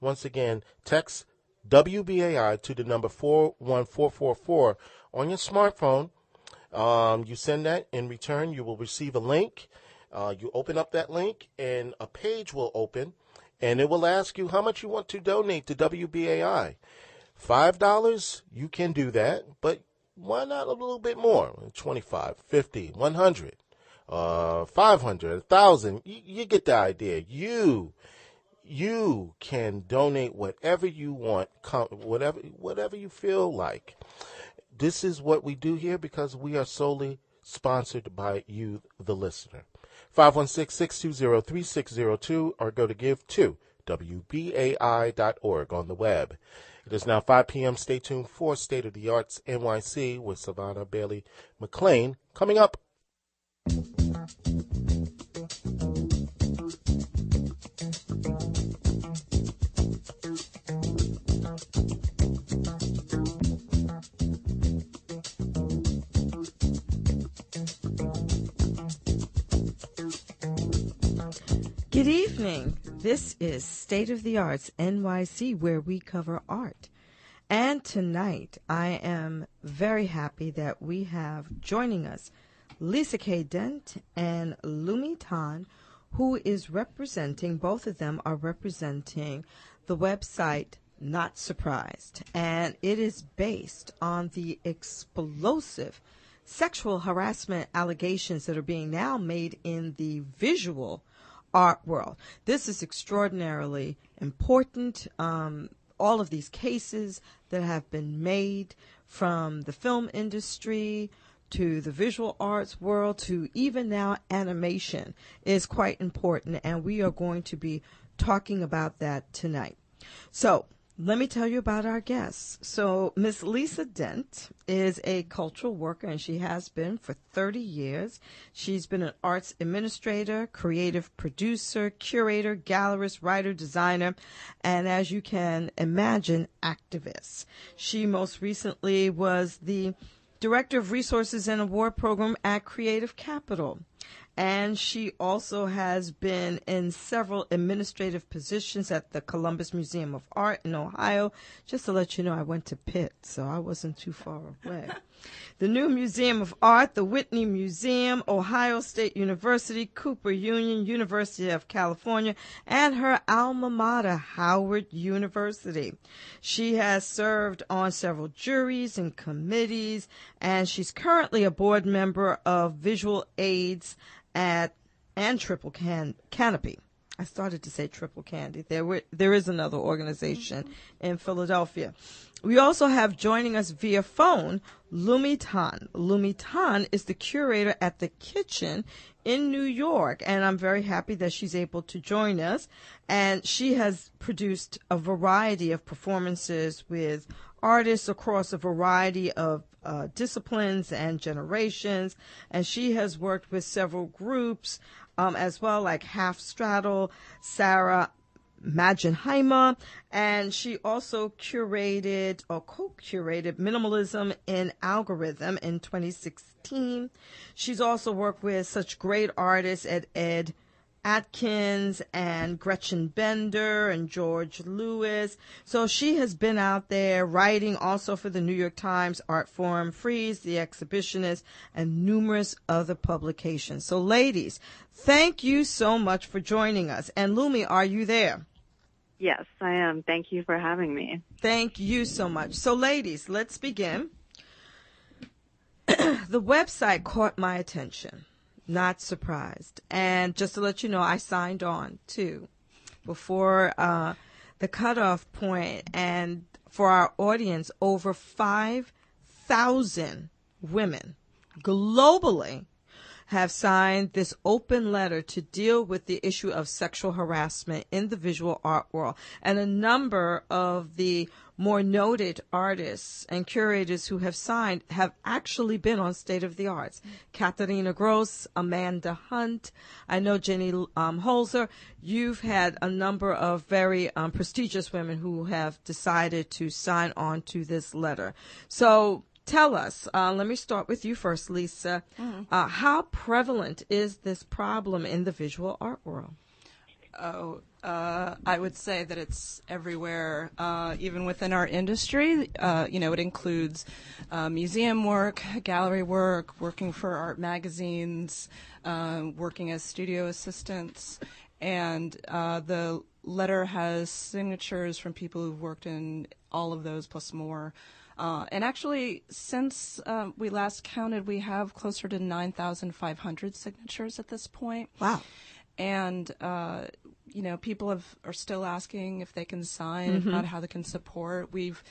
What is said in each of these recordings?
Once again, text WBAI to the number 41444 on your smartphone. You send that. In return, you will receive a link. You open up that link, and a page will open, and it will ask you how much you want to donate to WBAI. $5, you can do that, but why not a little bit more? 25, 50, 100, 500, 1,000. You get the idea. You can donate whatever you want, whatever you feel like. This is what we do here because we are solely sponsored by you, the listener. 516-620-3602 or go to give to WBAI.org on the web. It is now 5 p.m. Stay tuned for State of the Arts NYC with Savona Bailey-McClain coming up. Good evening. This is State of the Arts NYC, where we cover art. And tonight, I am very happy that we have joining us Lisa K. Dent and Lumi Tan, who is representing, both of them are representing the website Not Surprised. And it is based on the explosive sexual harassment allegations that are being now made in the visual art world. This is extraordinarily important. All of these cases that have been made from the film industry to the visual arts world to even now animation is quite important, and we are going to be talking about that tonight. So let me tell you about our guests. So Miss Lisa Dent is a cultural worker, and she has been for 30 years. She's been an arts administrator, creative producer, curator, gallerist, writer, designer, and as you can imagine, activist. She most recently was the Director of Resources and Award Program at Creative Capital. And she also has been in several administrative positions at the Columbus Museum of Art in Ohio. Just to let you know, I went to Pitt, so I wasn't too far away. The New Museum of Art, the Whitney Museum, Ohio State University, Cooper Union, University of California, and her alma mater, Howard University. She has served on several juries and committees, and she's currently a board member of Visual Aids and Triple Canopy. I started to say Triple Candy. There is another organization in Philadelphia. We also have joining us via phone Lumi Tan. Lumi Tan is the curator at the Kitchen in New York, and I'm very happy that she's able to join us. And she has produced a variety of performances with artists across a variety of disciplines and generations, and she has worked with several groups as well, like Half Straddle, Sarah Magenheimer, and she also curated or co-curated Minimalism in Algorithm in 2016. She's also worked with such great artists as Ed Atkins and Gretchen Bender and George Lewis. So she has been out there writing also for the New York Times, Art Forum, Freeze, The Exhibitionist, and numerous other publications. So ladies, thank you so much for joining us. And Lumi, are you there? Yes, I am. Thank you for having me. Thank you so much. So ladies, let's begin. The website caught my attention. Not surprised. And just to let you know, I signed on too before the cutoff point. And for our audience, over 5,000 women globally have signed this open letter to deal with the issue of sexual harassment in the visual art world. And a number of the more noted artists and curators who have signed have actually been on State of the Arts. Katharina Gross, Amanda Hunt, I know Jenny Holzer. You've had a number of very prestigious women who have decided to sign on to this letter. So tell us, let me start with you first, Lisa. How prevalent is this problem in the visual art world? Oh, I would say that it's everywhere, even within our industry. It includes museum work, gallery work, working for art magazines, working as studio assistants, and the letter has signatures from people who've worked in all of those plus more. And actually, since we last counted, we have closer to 9,500 signatures at this point. Wow. And, people are still asking if they can sign, if not, how they can support. We've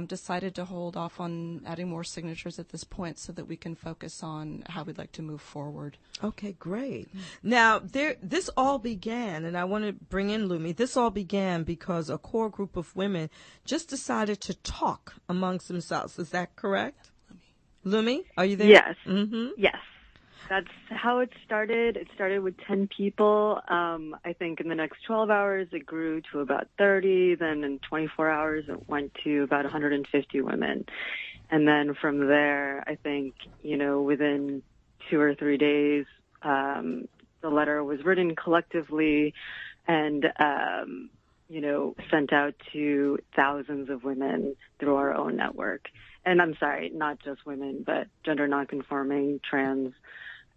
decided to hold off on adding more signatures at this point so that we can focus on how we'd like to move forward. Okay, great. Now, this all began, and I want to bring in Lumi, this all began because a core group of women just decided to talk amongst themselves. Is that correct? Lumi, are you there? Yes. Mm-hmm. Yes. That's how it started. It started with 10 people. I think in the next 12 hours, it grew to about 30. Then in 24 hours, it went to about 150 women. And then from there, I think, within 2 or 3 days, the letter was written collectively and, sent out to thousands of women through our own network. And I'm sorry, not just women, but gender nonconforming, trans,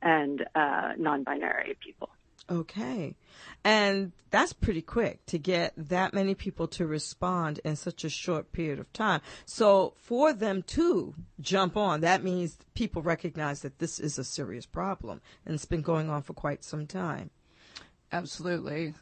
and non-binary people. Okay. And that's pretty quick to get that many people to respond in such a short period of time. So for them to jump on, that means people recognize that this is a serious problem, and it's been going on for quite some time. Absolutely.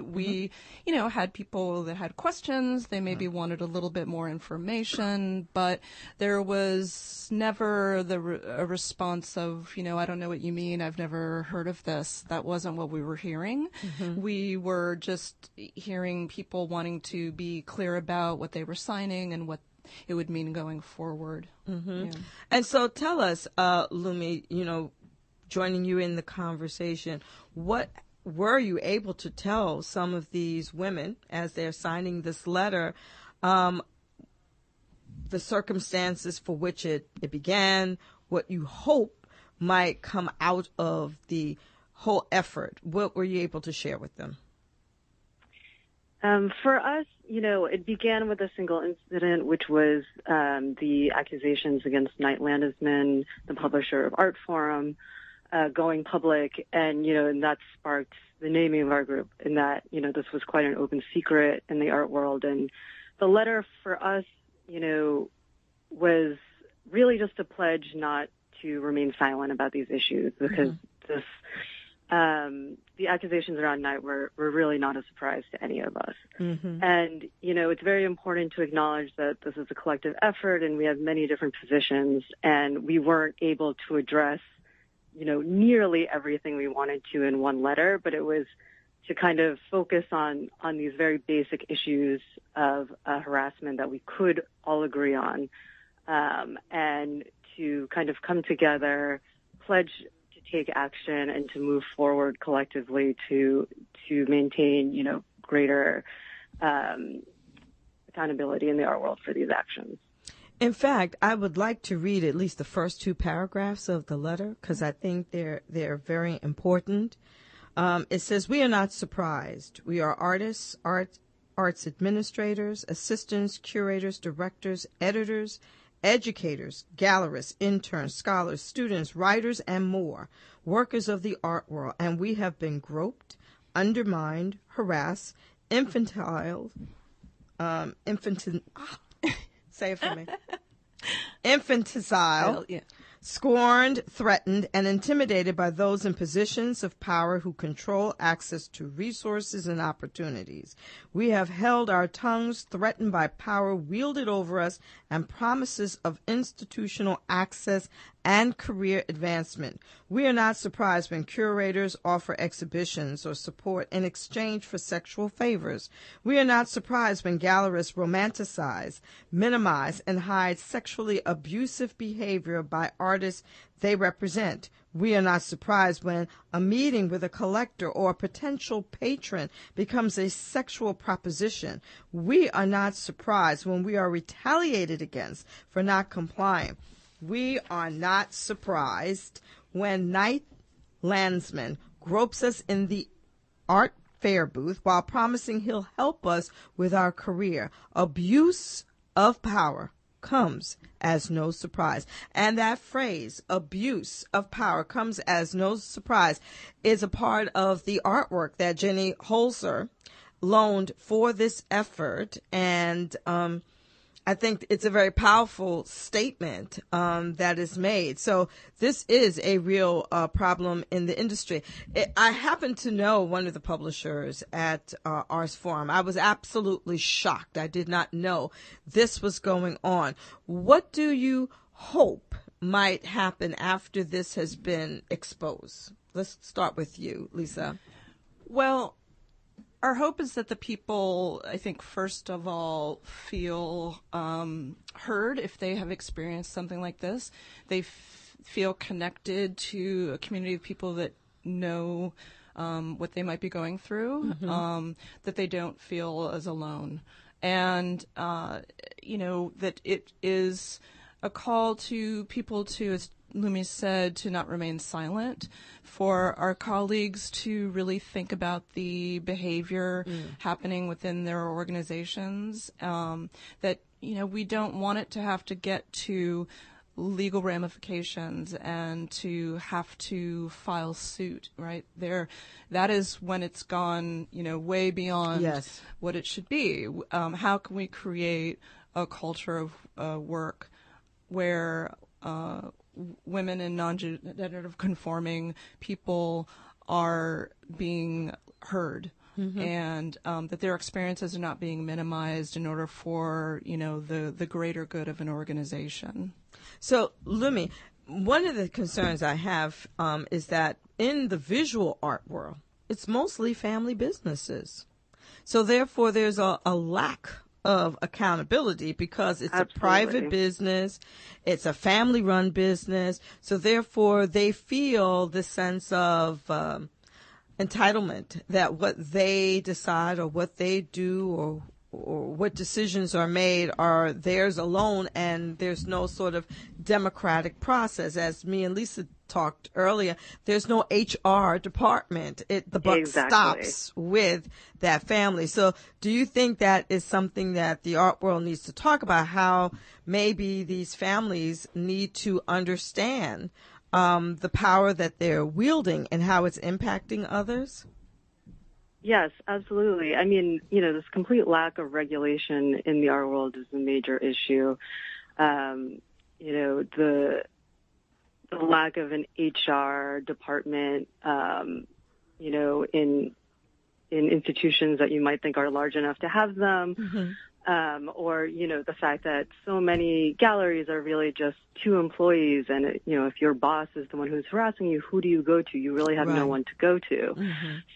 We, had people that had questions. They maybe wanted a little bit more information, but there was never a response of, I don't know what you mean. I've never heard of this. That wasn't what we were hearing. We were just hearing people wanting to be clear about what they were signing and what it would mean going forward. Yeah. And so tell us, Lumi, joining you in the conversation, what were you able to tell some of these women as they're signing this letter, the circumstances for which it began, what you hope might come out of the whole effort? What were you able to share with them? For us, it began with a single incident, which was the accusations against Knight Landesman, the publisher of Art Forum, going public, and that sparked the naming of our group, in that this was quite an open secret in the art world. And the letter for us was really just a pledge not to remain silent about these issues, because the accusations around Knight were really not a surprise to any of us. And it's very important to acknowledge that this is a collective effort, and we have many different positions, and we weren't able to address nearly everything we wanted to in one letter, but it was to kind of focus on these very basic issues of harassment that we could all agree on, and to kind of come together, pledge to take action, and to move forward collectively to maintain, greater accountability in the art world for these actions. In fact, I would like to read at least the first 2 paragraphs of the letter, because I think they're very important. It says, "We are not surprised. We are artists, arts administrators, assistants, curators, directors, editors, educators, gallerists, interns, scholars, students, writers, and more, workers of the art world, and we have been groped, undermined, harassed, say it for me. Infanticide, scorned, threatened, and intimidated by those in positions of power who control access to resources and opportunities. We have held our tongues, threatened by power wielded over us and promises of institutional access and career advancement. We are not surprised when curators offer exhibitions or support in exchange for sexual favors. We are not surprised when gallerists romanticize, minimize, and hide sexually abusive behavior by artists they represent. We are not surprised when a meeting with a collector or a potential patron becomes a sexual proposition. We are not surprised when we are retaliated against for not complying. We are not surprised when Knight Landesman gropes us in the art fair booth while promising he'll help us with our career. Abuse of power comes as no surprise. And that phrase, abuse of power comes as no surprise, is a part of the artwork that Jenny Holzer loaned for this effort. And I think it's a very powerful statement that is made. So this is a real problem in the industry. I happen to know one of the publishers at Arts Forum. I was absolutely shocked. I did not know this was going on. What do you hope might happen after this has been exposed? Let's start with you, Lisa. Well, our hope is that the people, I think, first of all, feel heard if they have experienced something like this. They feel connected to a community of people that know what they might be going through, that they don't feel as alone. And, that it is a call to people to, as Lumi said, to not remain silent, for our colleagues to really think about the behavior happening within their organizations, that, we don't want it to have to get to legal ramifications and to have to file suit, right? That is when it's gone, way beyond what it should be. How can we create a culture of work where women and non-gender conforming people are being heard, and that their experiences are not being minimized in order for, the greater good of an organization. So, Lumi, one of the concerns I have is that in the visual art world, it's mostly family businesses. So therefore, there's a lack of accountability because it's a private business, it's a family-run business, so therefore they feel the sense of entitlement that what they decide or what they do or what decisions are made are theirs alone, and there's no sort of democratic process. As me and Lisa talked earlier, there's no HR department. The buck stops with that family. So do you think that is something that the art world needs to talk about, how maybe these families need to understand the power that they're wielding and how it's impacting others? Yes, absolutely. I mean, this complete lack of regulation in the art world is a major issue. The lack of an HR department, in institutions that you might think are large enough to have them, or, the fact that so many galleries are really just two employees, and, if your boss is the one who's harassing you, who do you go to? You really have no one to go to.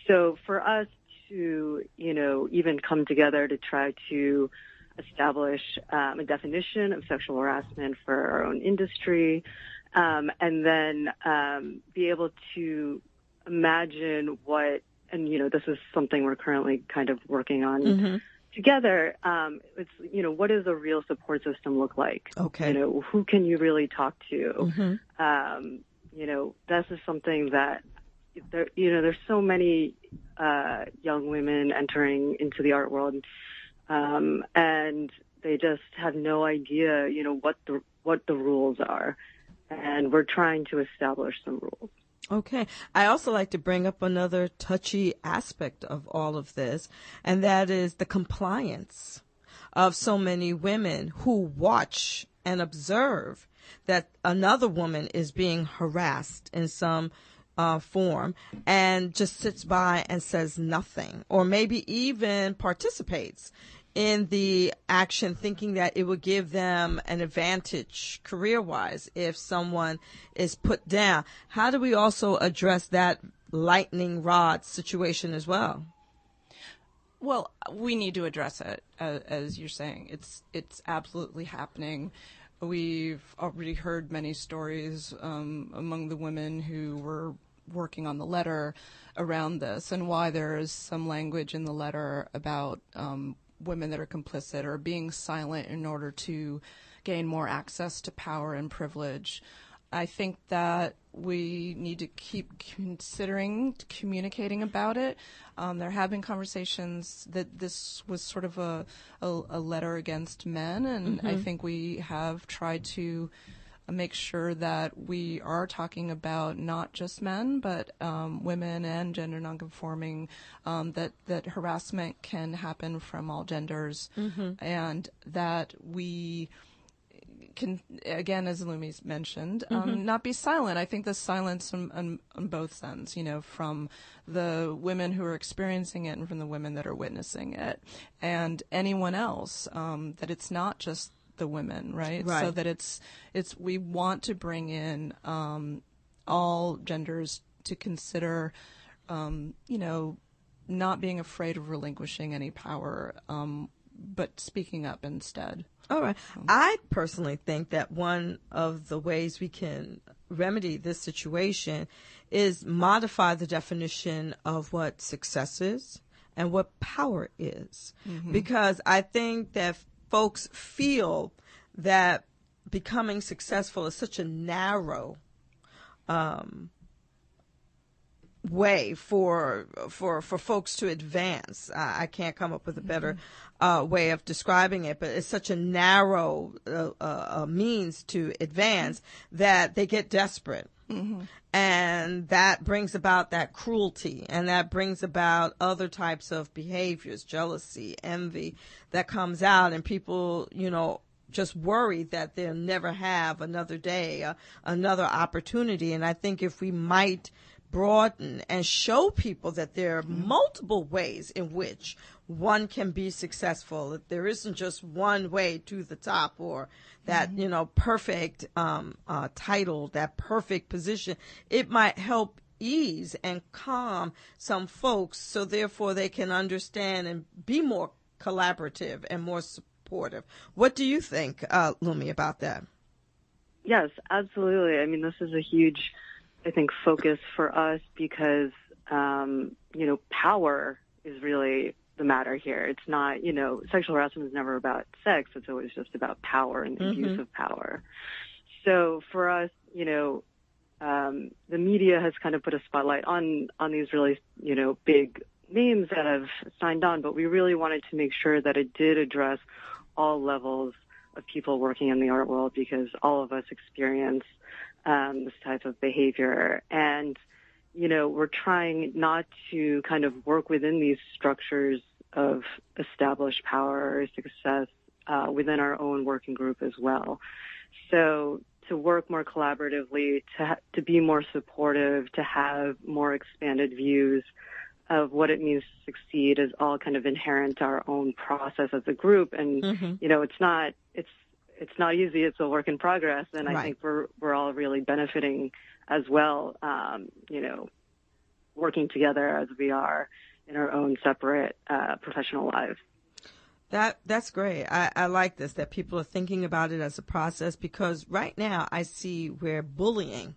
So for us to, even come together to try to establish a definition of sexual harassment for our own industry, and then be able to imagine this is something we're currently kind of working on together. It's, what does a real support system look like? Okay. Who can you really talk to? This is something that there's so many young women entering into the art world, and they just have no idea, what the rules are, and we're trying to establish some rules. Okay. I also like to bring up another touchy aspect of all of this, and that is the compliance of so many women who watch and observe that another woman is being harassed in some form and just sits by and says nothing, or maybe even participates in the action thinking that it would give them an advantage career-wise if someone is put down. How do we also address that lightning rod situation as well? Well, we need to address it, as you're saying. It's absolutely happening. We've already heard many stories among the women who were working on the letter around this, and why there is some language in the letter about women that are complicit or being silent in order to gain more access to power and privilege. I think that we need to keep communicating about it. There have been conversations that this was sort of a letter against men, and I think we have tried to make sure that we are talking about not just men, but women and gender nonconforming, that harassment can happen from all genders, and that we can, again, as Lumi's mentioned, not be silent. I think the silence on both ends, from the women who are experiencing it and from the women that are witnessing it, and anyone else, that it's not just the women, right? So that it's we want to bring in all genders to consider, not being afraid of relinquishing any power, but speaking up instead. All right. I personally think that one of the ways we can remedy this situation is modify the definition of what success is and what power is. Because I think that folks feel that becoming successful is such a narrow way for folks to advance. I can't come up with a better way of describing it, but it's such a narrow means to advance that they get desperate. And that brings about that cruelty, and that brings about other types of behaviors, jealousy, envy, that comes out, and people, just worry that they'll never have another day, another opportunity. And I think if we might broaden and show people that there are multiple ways in which one can be successful, that there isn't just one way to the top, or that, perfect title, that perfect position, it might help ease and calm some folks, so therefore they can understand and be more collaborative and more supportive. What do you think, Lumi, about that? Yes, absolutely. I mean, this is a huge, I think, focus for us because, power is really the matter here. It's not, sexual harassment is never about sex. It's always just about power and the abuse of power. So for us, the media has kind of put a spotlight on these really, big names that have signed on, but we really wanted to make sure that it did address all levels of people working in the art world, because all of us experience this type of behavior. And, we're trying not to kind of work within these structures of established power or success within our own working group as well. So to work more collaboratively, to be more supportive, to have more expanded views of what it means to succeed is all kind of inherent to our own process as a group. And, it's not easy. It's a work in progress. And I think we're all really benefiting as well, working together as we are in our own separate professional lives. That's great. I like this, that people are thinking about it as a process, because right now I see where bullying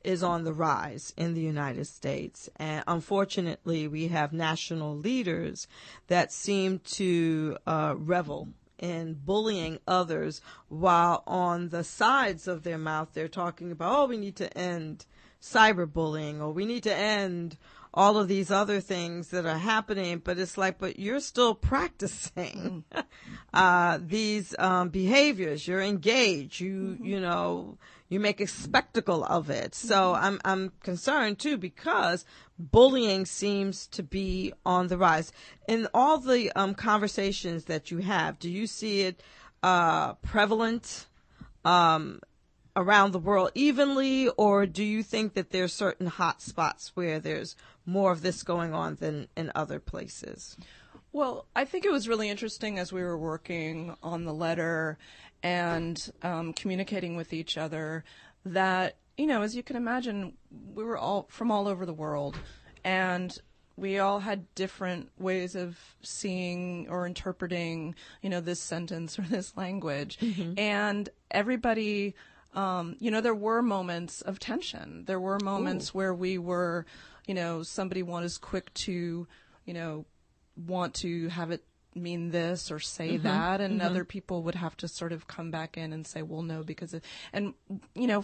is on the rise in the United States. And unfortunately, we have national leaders that seem to revel in bullying others, while on the sides of their mouth they're talking about, we need to end cyberbullying, or we need to end all of these other things that are happening. But it's like, but you're still practicing these behaviors. You're engaged. You make a spectacle of it. So I'm concerned too, because bullying seems to be on the rise. In all the conversations that you have, do you see it prevalent around the world evenly, or do you think that there's certain hot spots where there's more of this going on than in other places? Well, I think it was really interesting as we were working on the letter and communicating with each other that, as you can imagine, we were all from all over the world, and we all had different ways of seeing or interpreting, this sentence or this language. And everybody, there were moments of tension. There were moments where we were, somebody was quick to, want to have it mean this or say that, and other people would have to sort of come back in and say, well, no, because and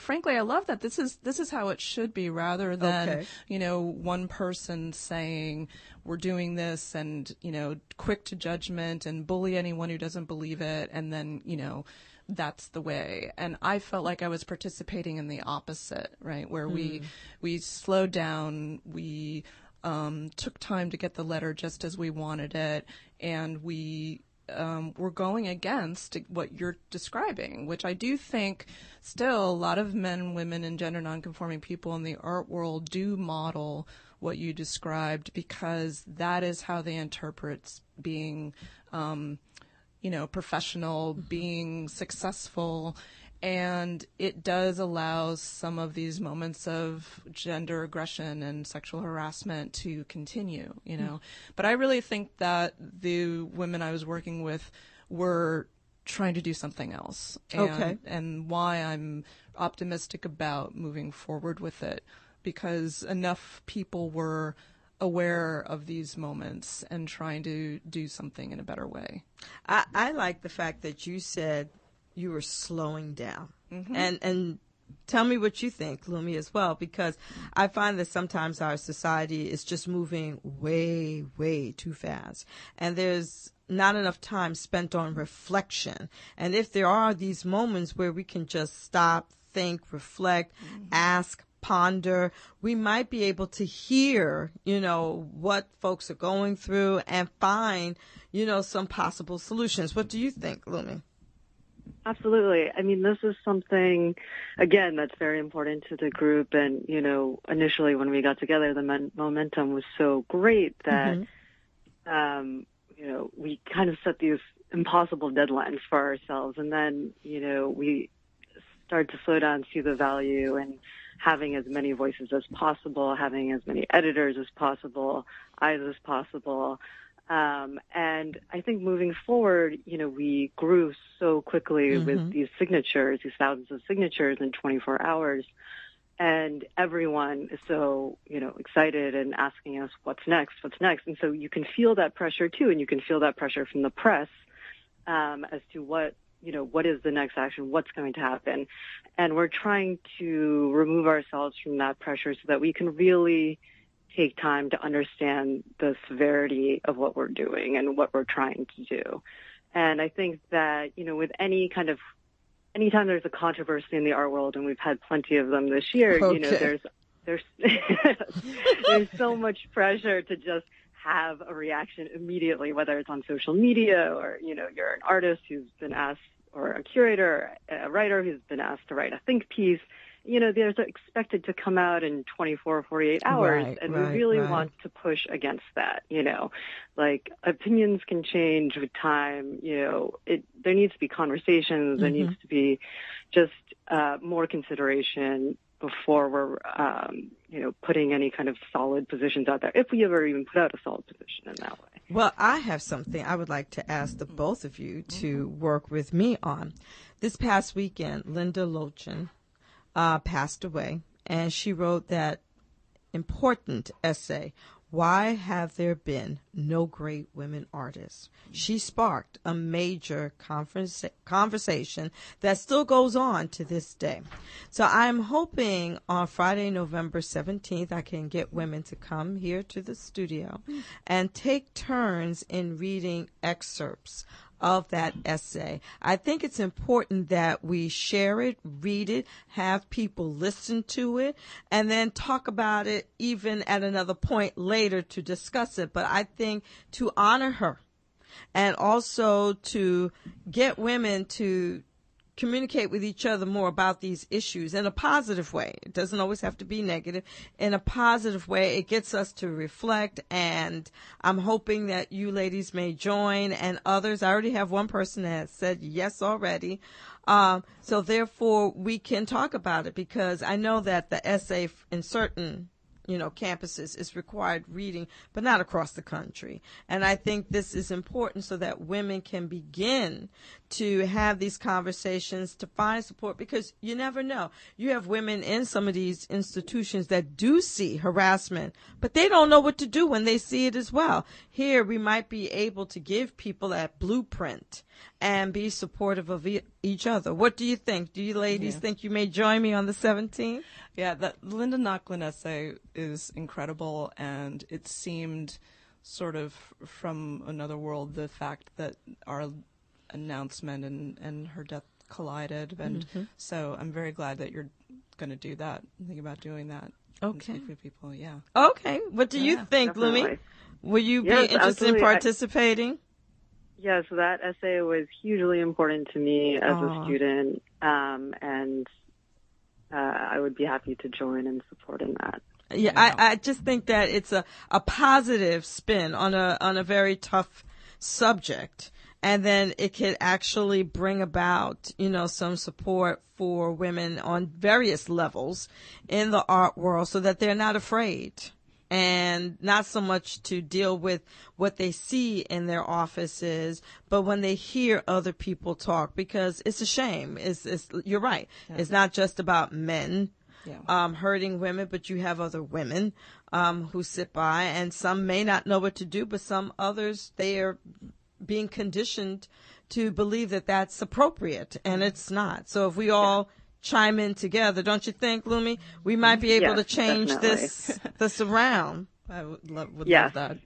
frankly, I love that this is how it should be, rather than one person saying we're doing this and quick to judgment and bully anyone who doesn't believe it, and then that's the way. And I felt like I was participating in the opposite, right, where we slowed down, we took time to get the letter just as we wanted it, and we were going against what you're describing, which I do think still a lot of men, women, and gender nonconforming people in the art world do model what you described, because that is how they interpret being, professional, being successful. And it does allow some of these moments of gender aggression and sexual harassment to continue, But I really think that the women I was working with were trying to do something else. And why I'm optimistic about moving forward with it, because enough people were aware of these moments and trying to do something in a better way. I like the fact that you said you were slowing down. And tell me what you think, Lumi, as well, because I find that sometimes our society is just moving way, way too fast. And there's not enough time spent on reflection. And if there are these moments where we can just stop, think, reflect, ask, ponder, we might be able to hear, what folks are going through and find, some possible solutions. What do you think, Lumi? Absolutely. I mean, this is something, again, that's very important to the group. And, initially when we got together, the momentum was so great that, we kind of set these impossible deadlines for ourselves. And then, we started to slow down, see the value in having as many voices as possible, having as many editors as possible, eyes as possible. And I think moving forward, we grew so quickly with these signatures, these thousands of signatures in 24 hours. And everyone is so, excited and asking us, what's next? And so you can feel that pressure too. And you can feel that pressure from the press, as to what is the next action? What's going to happen? And we're trying to remove ourselves from that pressure so that we can really take time to understand the severity of what we're doing and what we're trying to do. And I think that, with anytime there's a controversy in the art world, and we've had plenty of them this year, there's there's so much pressure to just have a reaction immediately, whether it's on social media or, you're an artist who's been asked, or a curator, a writer who's been asked to write a think piece. They're expected to come out in 24 or 48 hours, we really want to push against that, like opinions can change with time, there needs to be conversations, there needs to be just more consideration before we're, putting any kind of solid positions out there, if we ever even put out a solid position in that way. Well, I have something I would like to ask the both of you to work with me on. This past weekend, Linda Lochin passed away, and she wrote that important essay, Why Have There Been No Great Women Artists? She sparked a major conversation that still goes on to this day. So I'm hoping on Friday, November 17th, I can get women to come here to the studio and take turns in reading excerpts of that essay. I think it's important that we share it, read it, have people listen to it, and then talk about it even at another point later to discuss it. But I think to honor her and also to get women to communicate with each other more about these issues in a positive way. It doesn't always have to be negative. In a positive way, it gets us to reflect, and I'm hoping that you ladies may join and others. I already have one person that has said yes already. So therefore, we can talk about it, because I know that the essay in certain campuses is required reading, but not across the country. And I think this is important so that women can begin to have these conversations to find support, because you never know. You have women in some of these institutions that do see harassment, but they don't know what to do when they see it as well. Here, we might be able to give people that blueprint and be supportive of each other. What do you think? Do you ladies think you may join me on the 17th? Yeah, that Linda Nochlin essay is incredible, and it seemed sort of from another world, the fact that our announcement and her death collided. And so I'm very glad that you're going to do that, think about doing that. Okay. And speak with people, yeah. Okay. What do you think, Lumi? Will you be interested absolutely. in participating? Yes, that essay was hugely important to me as a student, and I would be happy to join in supporting that. Yeah, I just think that it's a positive spin on a very tough subject, and then it could actually bring about, some support for women on various levels in the art world so that they're not afraid. And not so much to deal with what they see in their offices, but when they hear other people talk, because it's a shame. You're right. Yeah. It's not just about men hurting women, but you have other women who sit by, and some may not know what to do, but some others, they are being conditioned to believe that that's appropriate, and it's not. So if we all chime in together, don't you think, Lumi? We might be able to change this around. I would love that.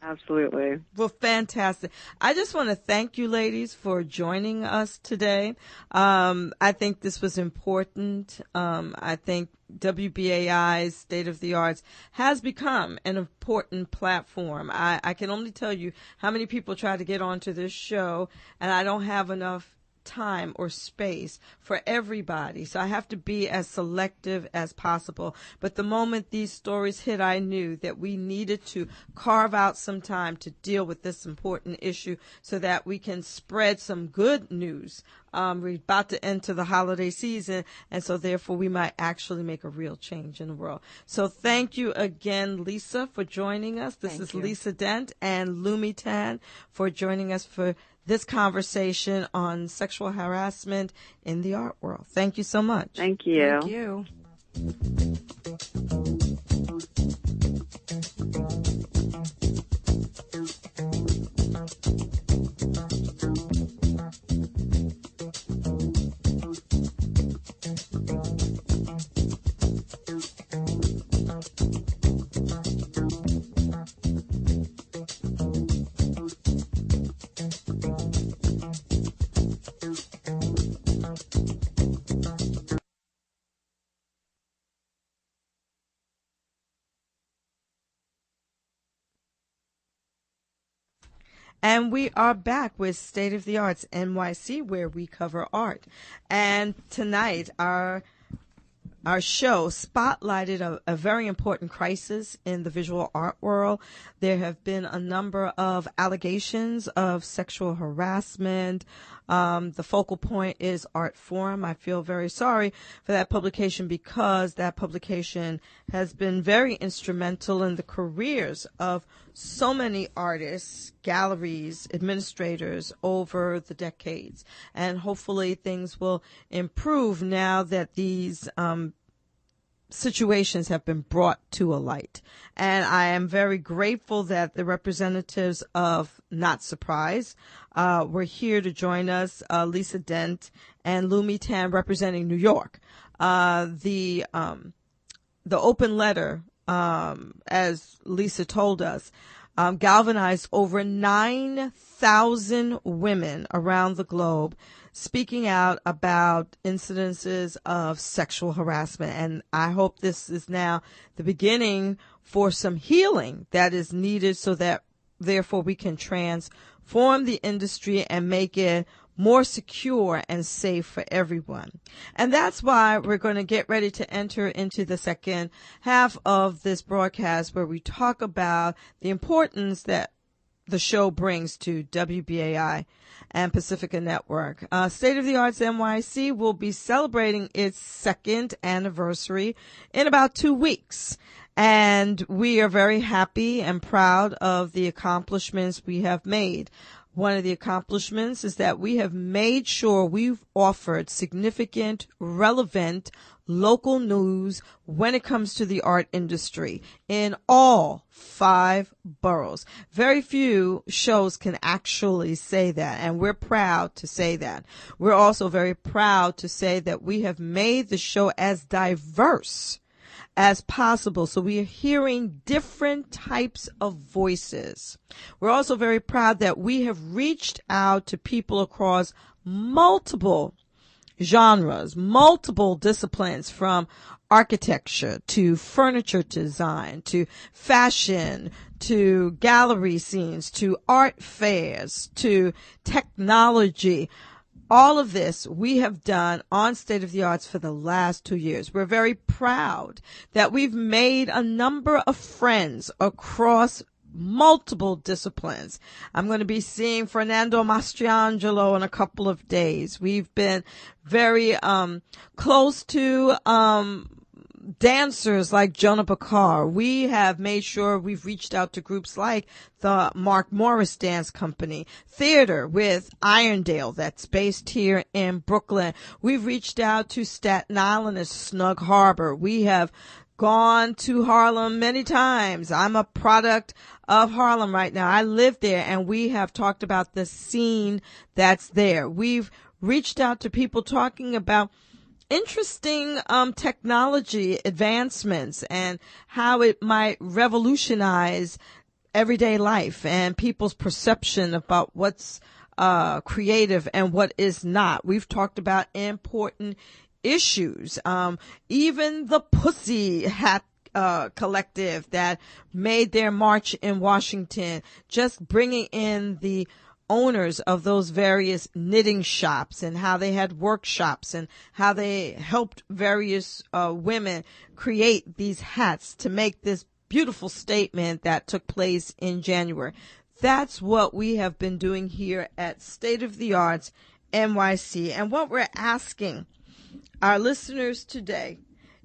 Absolutely. Well, fantastic. I just want to thank you, ladies, for joining us today. I think this was important. I think WBAI's State of the Arts has become an important platform. I can only tell you how many people try to get onto this show, and I don't have enough time or space for everybody, so I have to be as selective as possible. But the moment these stories hit, I knew that we needed to carve out some time to deal with this important issue so that we can spread some good news. We're about to enter the holiday season, and so therefore we might actually make a real change in the world. So thank you again, Lisa, for joining us. This is Lisa Dent and Lumi Tan for joining us for this conversation on sexual harassment in the art world. Thank you so much. Thank you. Thank you. And we are back with State of the Arts NYC, where we cover art. And tonight, our show spotlighted a very important crisis in the visual art world. There have been a number of allegations of sexual harassment. The focal point is Art Forum. I feel very sorry for that publication, because that publication has been very instrumental in the careers of so many artists, galleries, administrators over the decades. And hopefully things will improve now that these situations have been brought to a light. And I am very grateful that the representatives of Not Surprise were here to join us, Lisa Dent and Lumi Tan representing New York. The open letter, as Lisa told us, galvanized over 9,000 women around the globe speaking out about incidences of sexual harassment. And I hope this is now the beginning for some healing that is needed, so that therefore we can transform the industry and make it more secure and safe for everyone. And that's why we're going to get ready to enter into the second half of this broadcast, where we talk about the importance that the show brings to WBAI and Pacifica Network. State of the Arts NYC will be celebrating its second anniversary in about 2 weeks. And we are very happy and proud of the accomplishments we have made. One of the accomplishments is that we have made sure we've offered significant, relevant local news when it comes to the art industry in all 5 boroughs. Very few shows can actually say that, and we're proud to say that. We're also very proud to say that we have made the show as diverse as possible. So we are hearing different types of voices. We're also very proud that we have reached out to people across multiple genres, multiple disciplines, from architecture to furniture design to fashion to gallery scenes to art fairs to technology. All of this we have done on State of the Arts for the last 2 years. We're very proud that we've made a number of friends across multiple disciplines. I'm going to be seeing Fernando Mastriangelo in a couple of days. We've been very close to dancers like Jonah Bakar. We have made sure we've reached out to groups like the Mark Morris Dance Company, theater with Irondale that's based here in Brooklyn. We've reached out to Staten Island as Snug Harbor. We have gone to Harlem many times. I'm a product of Harlem right now. I live there, and we have talked about the scene that's there. We've reached out to people talking about interesting technology advancements and how it might revolutionize everyday life and people's perception about what's creative and what is not. We've talked about important issues, even the Pussy Hat collective that made their march in Washington, just bringing in the owners of those various knitting shops and how they had workshops and how they helped various women create these hats to make this beautiful statement that took place in January. That's what we have been doing here at State of the Arts NYC. And what we're asking our listeners today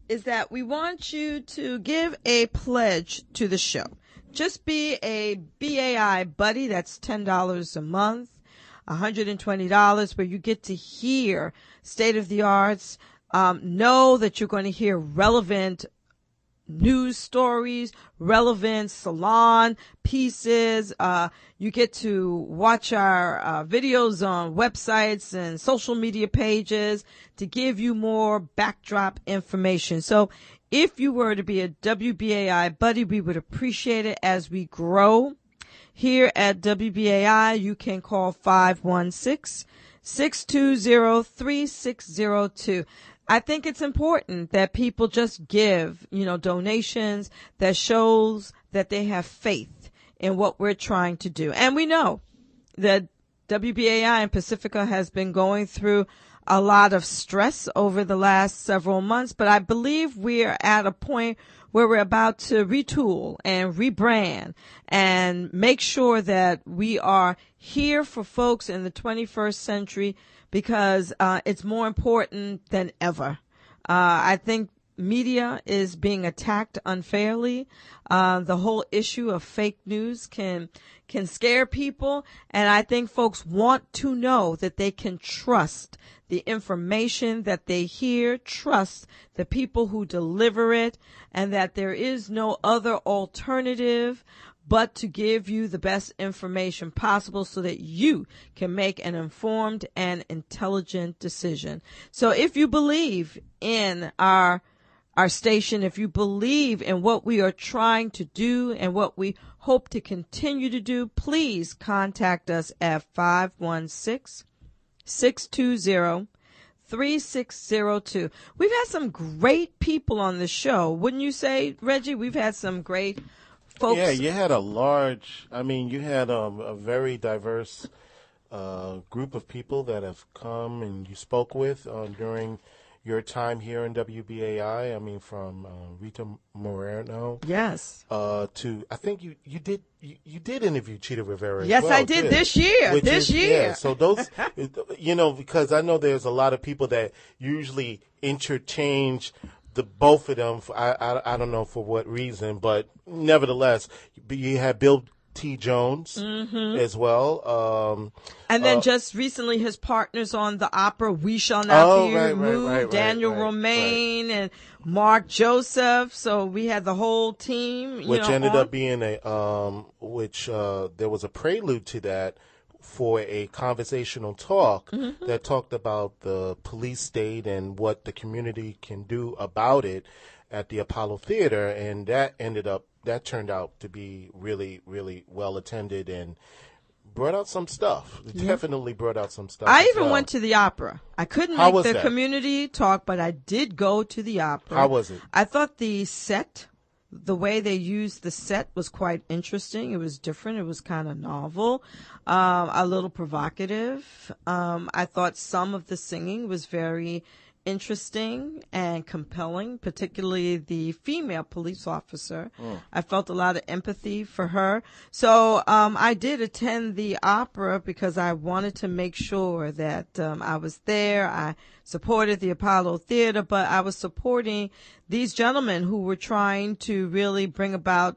is that we want you to give a pledge to the show. Just be a BAI buddy. That's $10 a month, $120, where you get to hear State of the Arts. Know that you're going to hear relevant news stories, relevant salon pieces. You get to watch our videos on websites and social media pages to give you more backdrop information. So if you were to be a WBAI buddy, we would appreciate it as we grow. Here at WBAI, you can call 516-620-3602. I think it's important that people just give, donations that shows that they have faith in what we're trying to do. And we know that WBAI and Pacifica has been going through a lot of stress over the last several months, but I believe we're at a point where we're about to retool and rebrand and make sure that we are here for folks in the 21st century because it's more important than ever. I think media is being attacked unfairly. The whole issue of fake news can scare people, and I think folks want to know that they can trust the information that they hear, trust the people who deliver it, and that there is no other alternative but to give you the best information possible so that you can make an informed and intelligent decision. So if you believe in our station, if you believe in what we are trying to do and what we hope to continue to do, please contact us at 516-620-3602. We've had some great people on the show. Wouldn't you say, Reggie? We've had some great folks. Yeah, you had you had a very diverse group of people that have come and you spoke with during your time here in WBAI. From Rita Moreno. Yes. To I think you did interview Cheetah Rivera. Yes, as well, I did too, this year. Yeah, so those, because I know there's a lot of people that usually interchange both of them. I don't know for what reason, but nevertheless, you had Bill T. Jones as well. And then just recently, his partners on the opera "We Shall Not Be Removed," Daniel Romaine and Mark Joseph. So we had the whole team, which ended up being there was a prelude to that for a conversational talk that talked about the police state and what the community can do about it at the Apollo Theater, and that turned out to be really, really well attended and brought out some stuff. It definitely brought out some stuff. I even went to the opera. I couldn't make the that? community talk, but I did go to the opera. How was it? I thought the way they used the set was quite interesting. It was different. It was kind of novel, a little provocative. I thought some of the singing was very interesting and compelling, particularly the female police officer. I felt a lot of empathy for her. So I did attend the opera because I wanted to make sure that I was there. I supported the Apollo Theater, but I was supporting these gentlemen who were trying to really bring about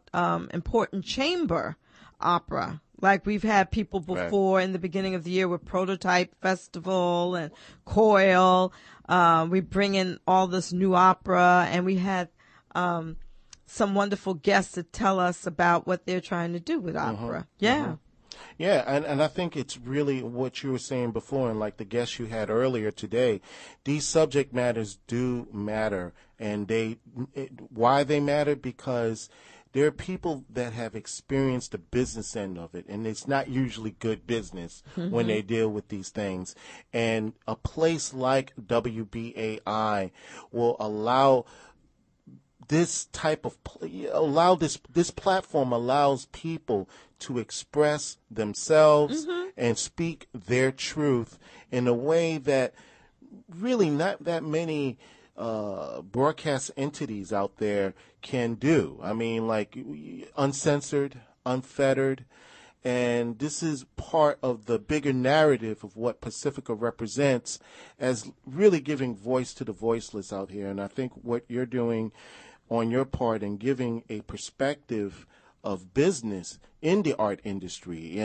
important chamber opera. Like we've had people before in the beginning of the year with Prototype Festival and Coil. We bring in all this new opera, and we had some wonderful guests to tell us about what they're trying to do with opera. Yeah, and I think it's really what you were saying before, and like the guests you had earlier today, these subject matters do matter, and why they matter? Because there are people that have experienced the business end of it, and it's not usually good business when they deal with these things. And a place like WBAI will allow this type of this platform allows people to express themselves and speak their truth in a way that really not that many broadcast entities out there can do. I mean, like uncensored, unfettered, and this is part of the bigger narrative of what Pacifica represents as really giving voice to the voiceless out here. And I think what you're doing on your part in giving a perspective of business in the art industry,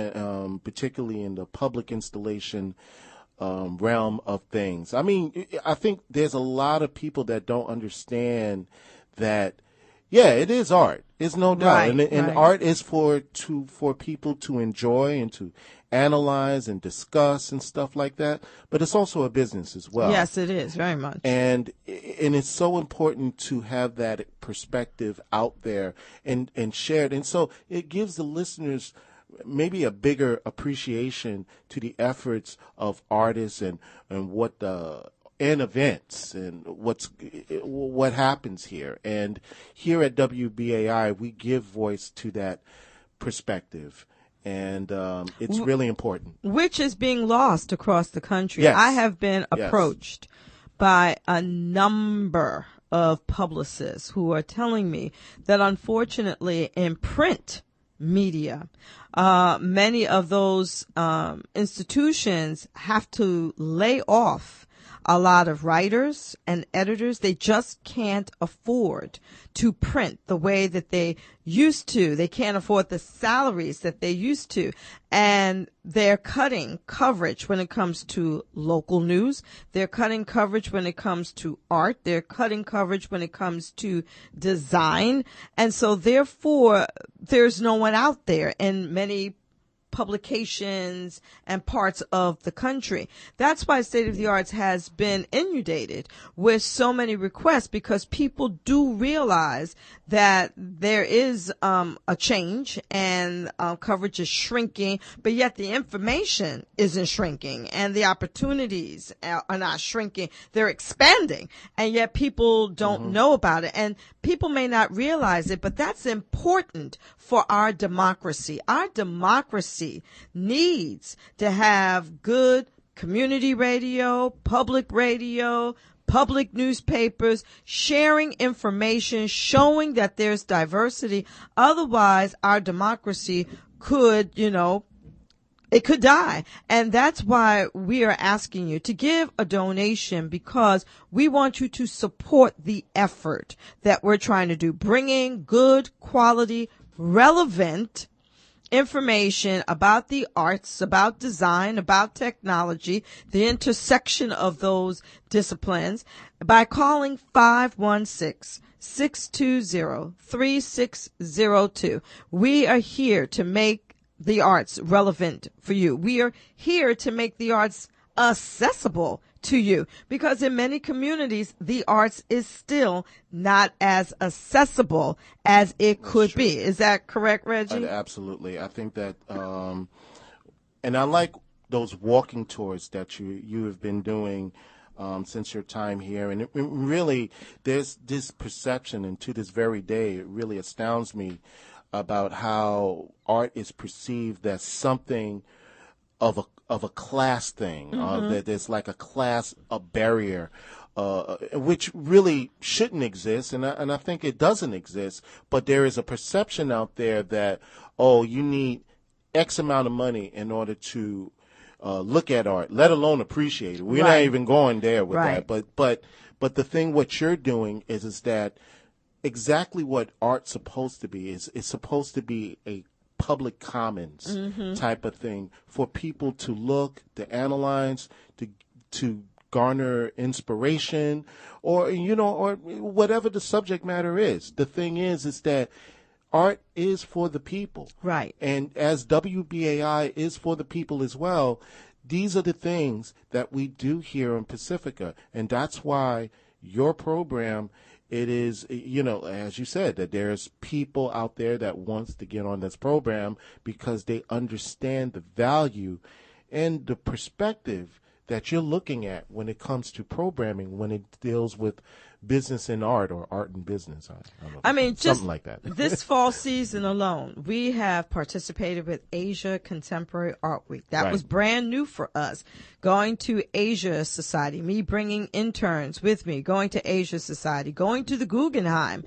particularly in the public installation realm of things. I mean, I think there's a lot of people that don't understand that, it is art. It's no doubt. And art is for people to enjoy and to analyze and discuss and stuff like that. But it's also a business as well. Yes, it is, very much. And it's so important to have that perspective out there and shared. And so it gives the listeners maybe a bigger appreciation to the efforts of artists and what and events and what happens here. And here at WBAI, we give voice to that perspective. And it's really important. Which is being lost across the country. Yes. I have been approached by a number of publicists who are telling me that unfortunately in print media, many of those institutions have to lay off a lot of writers and editors. They just can't afford to print the way that they used to. They can't afford the salaries that they used to. And they're cutting coverage when it comes to local news. They're cutting coverage when it comes to art. They're cutting coverage when it comes to design. And so therefore, there's no one out there in many publications and parts of the country. That's why State of the Arts has been inundated with so many requests, because people do realize that there is a change and coverage is shrinking, but yet the information isn't shrinking and the opportunities are not shrinking. They're expanding, and yet people don't know about it. And people may not realize it, but that's important for our democracy. Our democracy needs to have good community radio, public newspapers, sharing information, showing that there's diversity. Otherwise, our democracy could, It could die. And that's why we are asking you to give a donation, because we want you to support the effort that we're trying to do, bringing good quality, relevant information about the arts, about design, about technology, the intersection of those disciplines, by calling 516-620-3602. We are here to make the arts relevant for you. We are here to make the arts accessible to you, because in many communities, the arts is still not as accessible as it could be. Is that correct, Reggie? Absolutely. I think that, and I like those walking tours that you have been doing since your time here. And it really, there's this perception, and to this very day, it really astounds me about how art is perceived as something of a class thing, that there's like a barrier, which really shouldn't exist, and I think it doesn't exist. But there is a perception out there that, oh, you need X amount of money in order to look at art, let alone appreciate it. We're not even going there with that. But the thing what you're doing is that exactly what art's supposed to be is it's supposed to be a public commons type of thing for people to look, to analyze, to garner inspiration, or or whatever the subject matter is. The thing is that art is for the people, right? And as WBAI is for the people as well, these are the things that we do here in Pacifica, and that's why your program. It is, as you said, that there's people out there that wants to get on this program because they understand the value and the perspective that you're looking at when it comes to programming, when it deals with business and art, or art and business. I mean, something just like that. This fall season alone, we have participated with Asia Contemporary Art Week. That was brand new for us. Going to Asia Society, me bringing interns with me, going to Asia Society, going to the Guggenheim,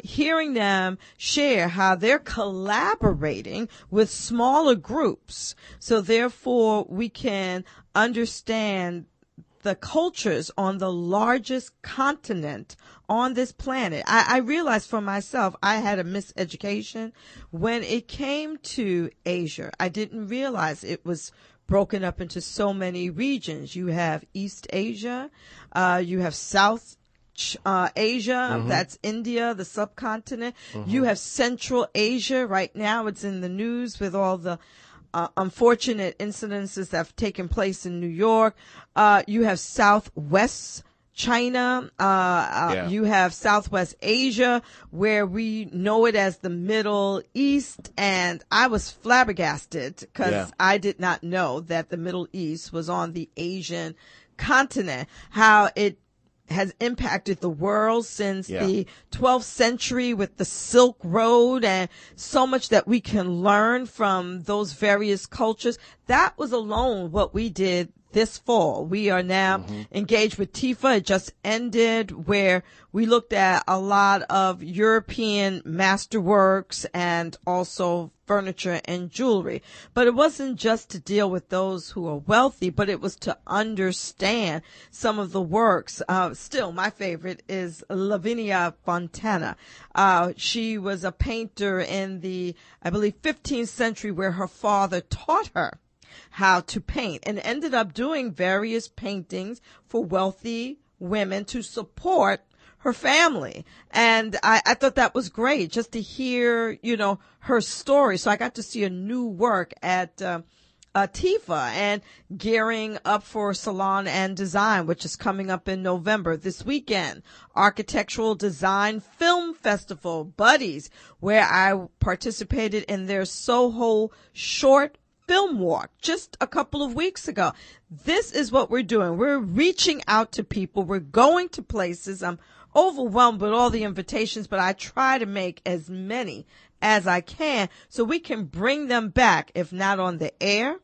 hearing them share how they're collaborating with smaller groups. So therefore, we can understand the cultures on the largest continent on this planet. I realized for myself, I had a miseducation when it came to Asia. I didn't realize it was broken up into so many regions. You have East Asia, you have South Asia, that's India, the subcontinent. You have Central Asia. Right now it's in the news with all the unfortunate incidences that have taken place in New York. You have Southwest China. You have Southwest Asia, where we know it as the Middle East. And I was flabbergasted because I did not know that the Middle East was on the Asian continent, how it has impacted the world since the 12th century with the Silk Road, and so much that we can learn from those various cultures. That was alone what we did this fall. We are now engaged with TIFA. It just ended, where we looked at a lot of European masterworks and also furniture and jewelry. But it wasn't just to deal with those who are wealthy, but it was to understand some of the works. Still, my favorite is Lavinia Fontana. She was a painter in the, I believe, 15th century, where her father taught her how to paint, and ended up doing various paintings for wealthy women to support her family. And I thought that was great, just to hear, her story. So I got to see a new work at TIFA, and gearing up for Salon and Design, which is coming up in November this weekend. Architectural Design Film Festival, Buddies, where I participated in their Soho short film walk just a couple of weeks ago. This is what we're doing. We're reaching out to people. We're going to places. I'm overwhelmed with all the invitations, but I try to make as many as I can so we can bring them back, if not on the air,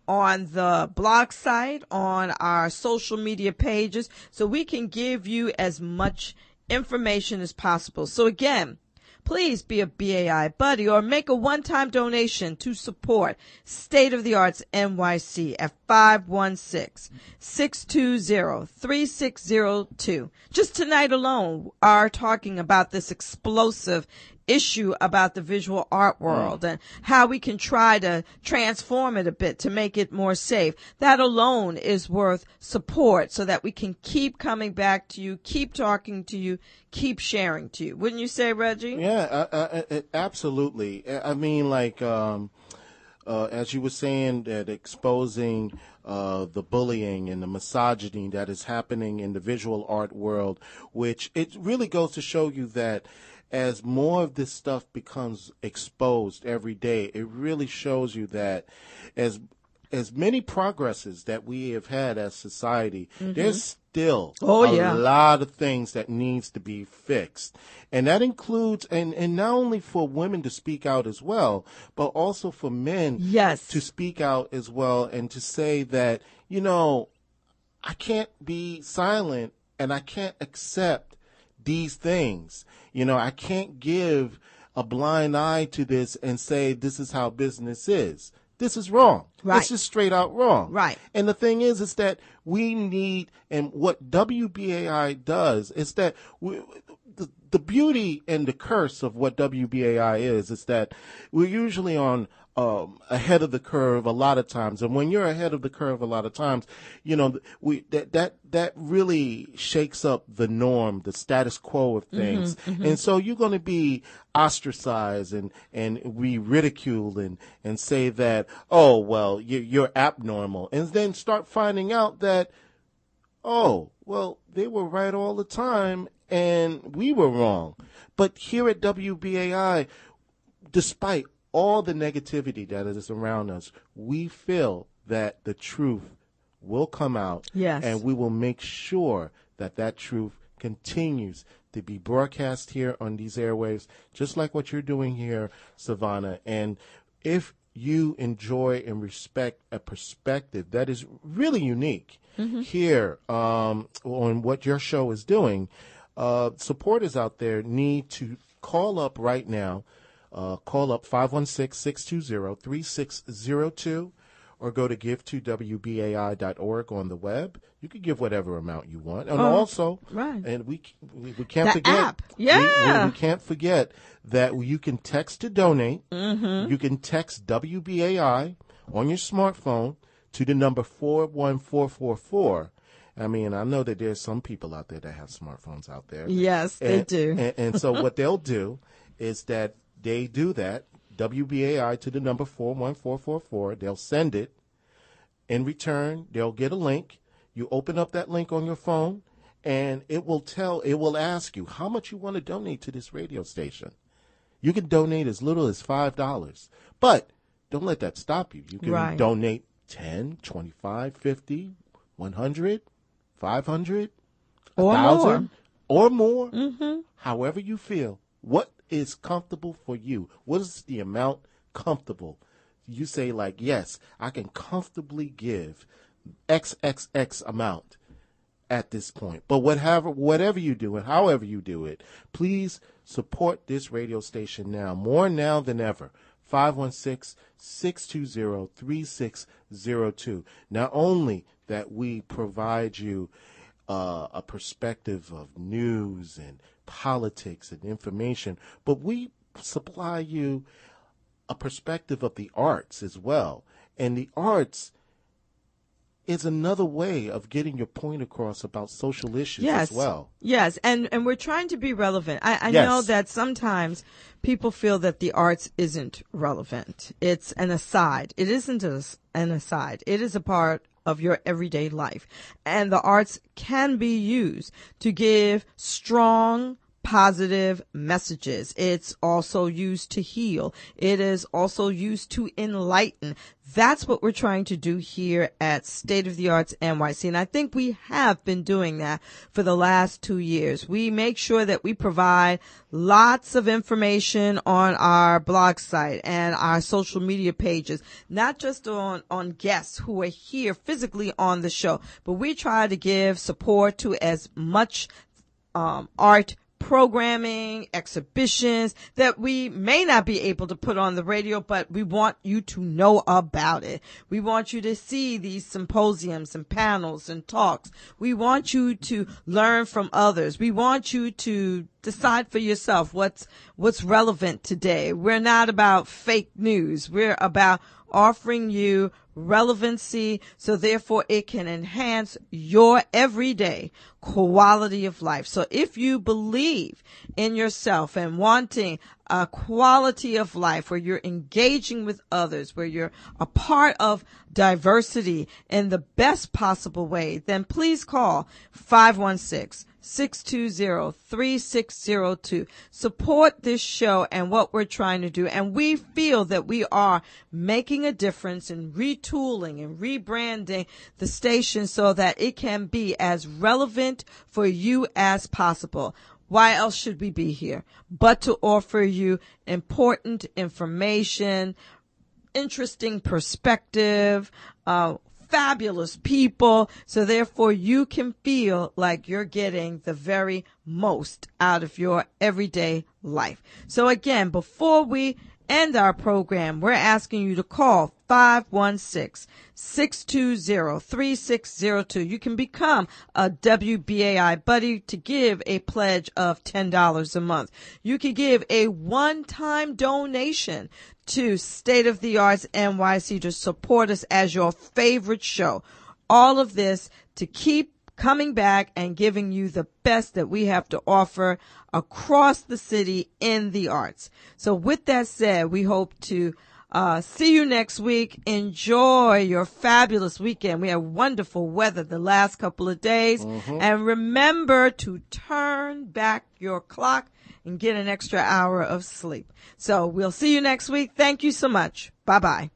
on the blog site, on our social media pages, so we can give you as much information as possible. So again, please be a BAI buddy or make a one-time donation to support State of the Arts NYC at 516-620-3602. Just tonight alone are talking about this explosive issue about the visual art world and how we can try to transform it a bit to make it more safe. That alone is worth support so that we can keep coming back to you, keep talking to you, keep sharing to you. Wouldn't you say, Reggie? Yeah, absolutely. I mean, like, as you were saying, that exposing the bullying and the misogyny that is happening in the visual art world, which it really goes to show you that as more of this stuff becomes exposed every day, it really shows you that as many progresses that we have had as society, there's still a lot of things that needs to be fixed. And that includes, and not only for women to speak out as well, but also for men to speak out as well and to say that, you know, I can't be silent and I can't accept these things. You know, I can't give a blind eye to this and say this is how business is. This is wrong. Right. This is straight out wrong. Right. And the thing is that we need, and what WBAI does is that the beauty and the curse of what WBAI is that we're usually on ahead of the curve a lot of times. And when you're ahead of the curve a lot of times, you know, that really shakes up the norm, the status quo of things. And so you're going to be ostracized and be ridiculed and say that, oh, well, you're abnormal. And then start finding out that, oh, well, they were right all the time and we were wrong. But here at WBAI, despite all the negativity that is around us, we feel that the truth will come out. Yes. And we will make sure that that truth continues to be broadcast here on these airwaves, just like what you're doing here, Savona. And if you enjoy and respect a perspective that is really unique here on what your show is doing, supporters out there need to call up right now. Call up 516-620-3602 or go to give2wbai.org on the web. You can give whatever amount you want. And also, and we can't forget. App. Yeah. We can't forget that you can text to donate. You can text WBAI on your smartphone to the number 41444. I mean, I know that there's some people out there that have smartphones out there. Yes, they do. And so what they'll do is that they do that, WBAI to the number 41444. They'll send it. In return, they'll get a link. You open up that link on your phone, and it will ask you how much you want to donate to this radio station. You can donate as little as $5. But don't let that stop you. You can donate 10, 25, 50, 100, 500, 1,000, or more, however you feel. What is comfortable for you? What is the amount comfortable? You say, like, yes, I can comfortably give XXX amount at this point. But whatever you do and however you do it, please support this radio station now, more now than ever. 516-620-3602. Not only that we provide you a perspective of news and politics and information, but we supply you a perspective of the arts as well. And the arts is another way of getting your point across about social issues as well. Yes, and we're trying to be relevant. I know that sometimes people feel that the arts isn't relevant. It's an aside. It isn't an aside. It is a part of your everyday life. And the arts can be used to give strong, positive messages. It's also used to heal. It is also used to enlighten. That's what we're trying to do here at State of the Arts NYC. And I think we have been doing that for the last 2 years. We make sure that we provide lots of information on our blog site and our social media pages, not just on guests who are here physically on the show, but we try to give support to as much art programming, exhibitions that we may not be able to put on the radio, but we want you to know about it. We want you to see these symposiums and panels and talks. We want you to learn from others. We want you to decide for yourself what's relevant today. We're not about fake news. We're about offering you relevancy, so therefore it can enhance your everyday quality of life. So if you believe in yourself and wanting a quality of life where you're engaging with others, where you're a part of diversity in the best possible way, then please call 516-620-3602. Support this show and what we're trying to do. And we feel that we are making a difference in retooling and rebranding the station so that it can be as relevant for you as possible. Why else should we be here but to offer you important information, interesting perspective, fabulous people, so therefore you can feel like you're getting the very most out of your everyday life. So again, before we end our program, we're asking you to call 516-620-3602. You can become a WBAI buddy to give a pledge of $10 a month. You can give a one-time donation to State of the Arts NYC to support us as your favorite show. All of this to keep coming back and giving you the best that we have to offer across the city in the arts. So with that said, we hope to see you next week. Enjoy your fabulous weekend. We have wonderful weather the last couple of days. And remember to turn back your clock and get an extra hour of sleep. So we'll see you next week. Thank you so much. Bye-bye.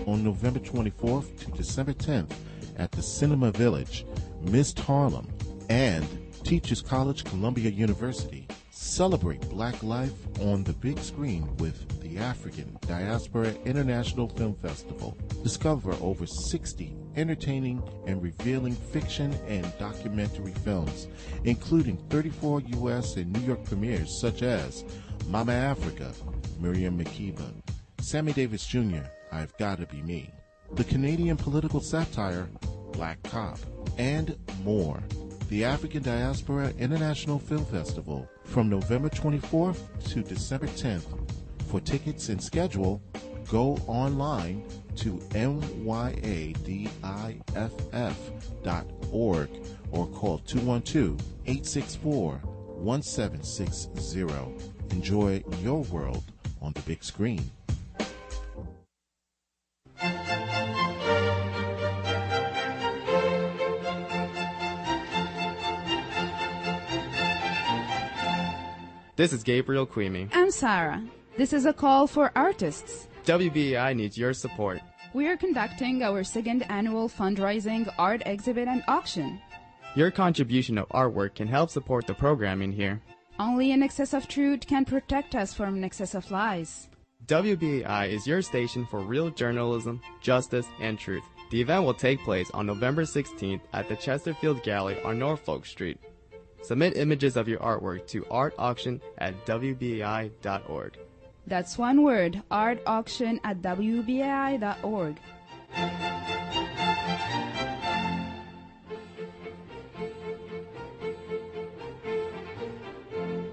On November 24th to December 10th at the Cinema Village, Mist Harlem, and Teachers College, Columbia University. Celebrate Black life on the big screen with the African Diaspora International Film Festival. Discover over 60 entertaining and revealing fiction and documentary films, including 34 U.S. and New York premieres such as Mama Africa, Miriam Makeba, Sammy Davis Jr., I've Gotta Be Me, the Canadian political satire Black Cop, and more. The African Diaspora International Film Festival from November 24th to December 10th. For tickets and schedule, go online to myadiff.org or call 212-864-1760. Enjoy your world on the big screen. This is Gabriel Queemy. I'm Sarah. This is a call for artists. WBAI needs your support. We are conducting our second annual fundraising art exhibit and auction. Your contribution of artwork can help support the programming here. Only an excess of truth can protect us from an excess of lies. WBAI is your station for real journalism, justice, and truth. The event will take place on November 16th at the Chesterfield Gallery on Norfolk Street. Submit images of your artwork to artauction@wbai.org. That's one word, artauction@wbai.org.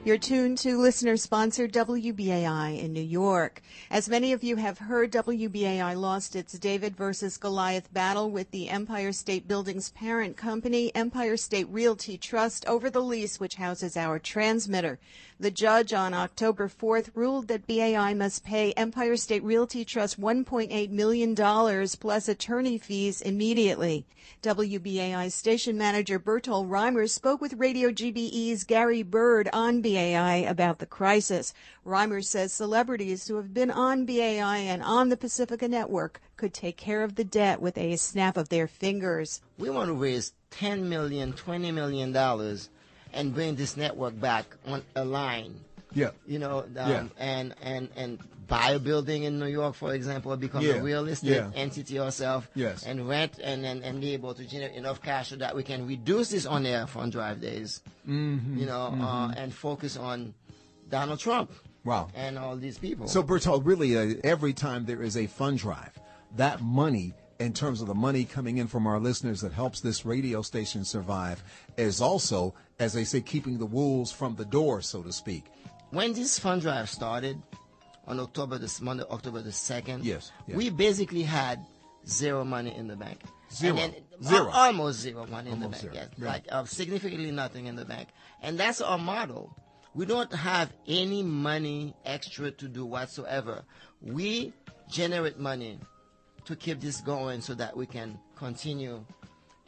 You're tuned to listener-sponsored WBAI in New York. As many of you have heard, WBAI lost its David versus Goliath battle with the Empire State Building's parent company, Empire State Realty Trust, over the lease which houses our transmitter. The judge on October 4th ruled that BAI must pay Empire State Realty Trust $1.8 million plus attorney fees immediately. WBAI station manager Bertol Reimers spoke with Radio GBE's Gary Bird on BAI about the crisis. Reimers says celebrities who have been on BAI and on the Pacifica Network could take care of the debt with a snap of their fingers. We want to raise $10 million, $20 million and bring this network back on a line. Yeah. You know, and buy a building in New York, for example, or become a real estate entity yourself. Yes. And rent and be able to generate enough cash so that we can reduce this on-air fund drive days. Mm-hmm. You know, and focus on Donald Trump. Wow. And all these people. So, Bertol, really, every time there is a fund drive, that money, in terms of the money coming in from our listeners that helps this radio station survive, is also, as they say, keeping the wolves from the door, so to speak. When this fund drive started on October the 2nd, yes. we basically had zero money in the bank. Zero. Almost zero money in the bank. Zero. Yes. Right. Like significantly nothing in the bank. And that's our model. We don't have any money extra to do whatsoever. We generate money to keep this going so that we can continue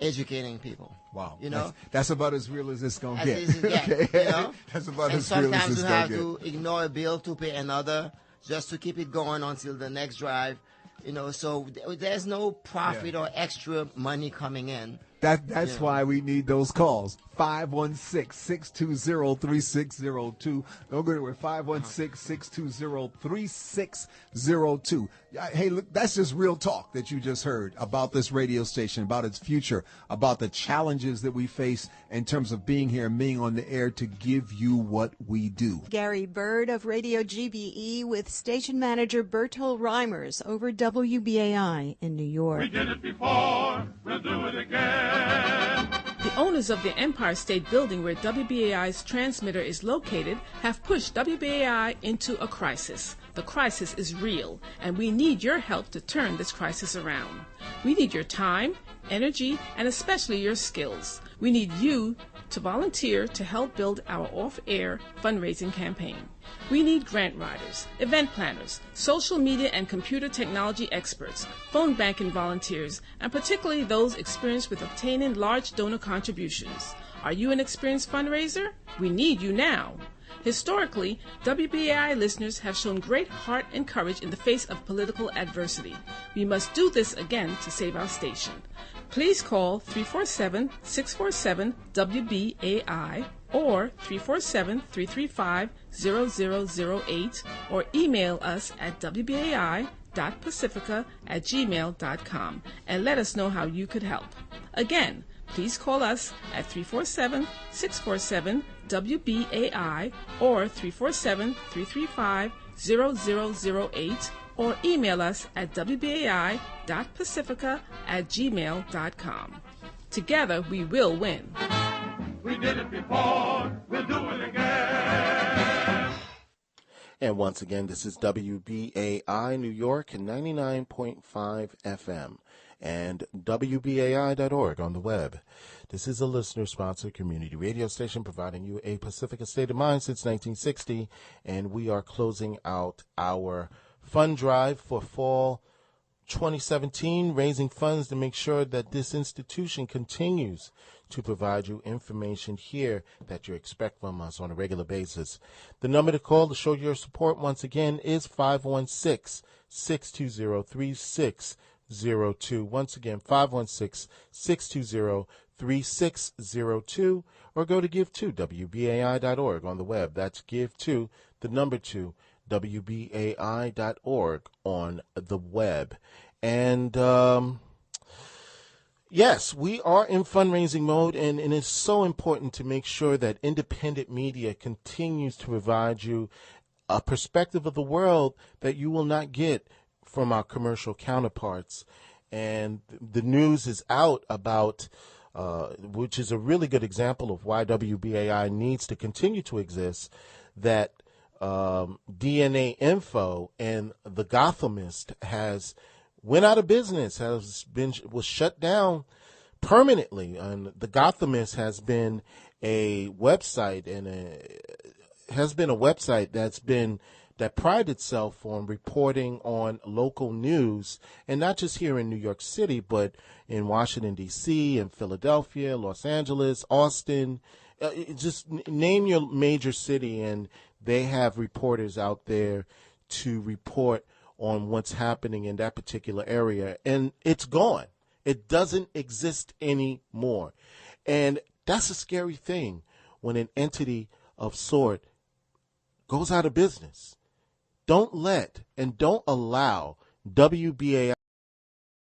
educating people. Wow. You know? That's about as real as it's going to get. Okay. You know? That's about and as real as it's going to get. sometimes you have to ignore a bill to pay another just to keep it going until the next drive. You know, so there's no profit or extra money coming in. That's why we need those calls. 516-620-3602. Don't go anywhere. 516-620-3602. Hey, look, that's just real talk that you just heard about this radio station, about its future, about the challenges that we face in terms of being here and being on the air to give you what we do. Gary Bird of Radio GBE with station manager Bertol Reimers over WBAI in New York. We did it before, we'll do it again. The owners of the Empire State Building, where WBAI's transmitter is located, have pushed WBAI into a crisis. The crisis is real, and we need your help to turn this crisis around. We need your time, energy, and especially your skills. We need you to volunteer to help build our off-air fundraising campaign. We need grant writers, event planners, social media and computer technology experts, phone banking volunteers, and particularly those experienced with obtaining large donor contributions. Are you an experienced fundraiser? We need you now. Historically, WBAI listeners have shown great heart and courage in the face of political adversity. We must do this again to save our station. Please call 347-647-WBAI or 347-335-0008 or email us at wbai.pacifica@gmail.com and let us know how you could help. Again, please call us at 347-647-WBAI or 347-335-0008 or email us at wbai.pacifica@gmail.com. Together we will win. We did it before, we'll do it again. And once again, this is WBAI New York and 99.5 FM and WBAI.org on the web. This is a listener-sponsored community radio station providing you a Pacifica state of mind since 1960, and we are closing out our fund drive for fall 2017, raising funds to make sure that this institution continues to provide you information here that you expect from us on a regular basis. The number to call to show your support, once again, is 516-620-3602. Once again, 516-620-3602, or go to give2, WBAI.org on the web. That's give2, the number 2, WBAI.org on the web. And yes, we are in fundraising mode, and it's so important to make sure that independent media continues to provide you a perspective of the world that you will not get from our commercial counterparts. And the news is out about, which is a really good example of why WBAI needs to continue to exist, that DNA Info and the Gothamist went out of business, was shut down permanently. And the Gothamist has been a website that prided itself on reporting on local news, and not just here in New York City, but in Washington, D.C., in Philadelphia, Los Angeles, Austin. Just name your major city, and they have reporters out there to report on what's happening in that particular area. And it's gone. It doesn't exist anymore. And that's a scary thing when an entity of sort goes out of business. Don't let and don't allow WBAI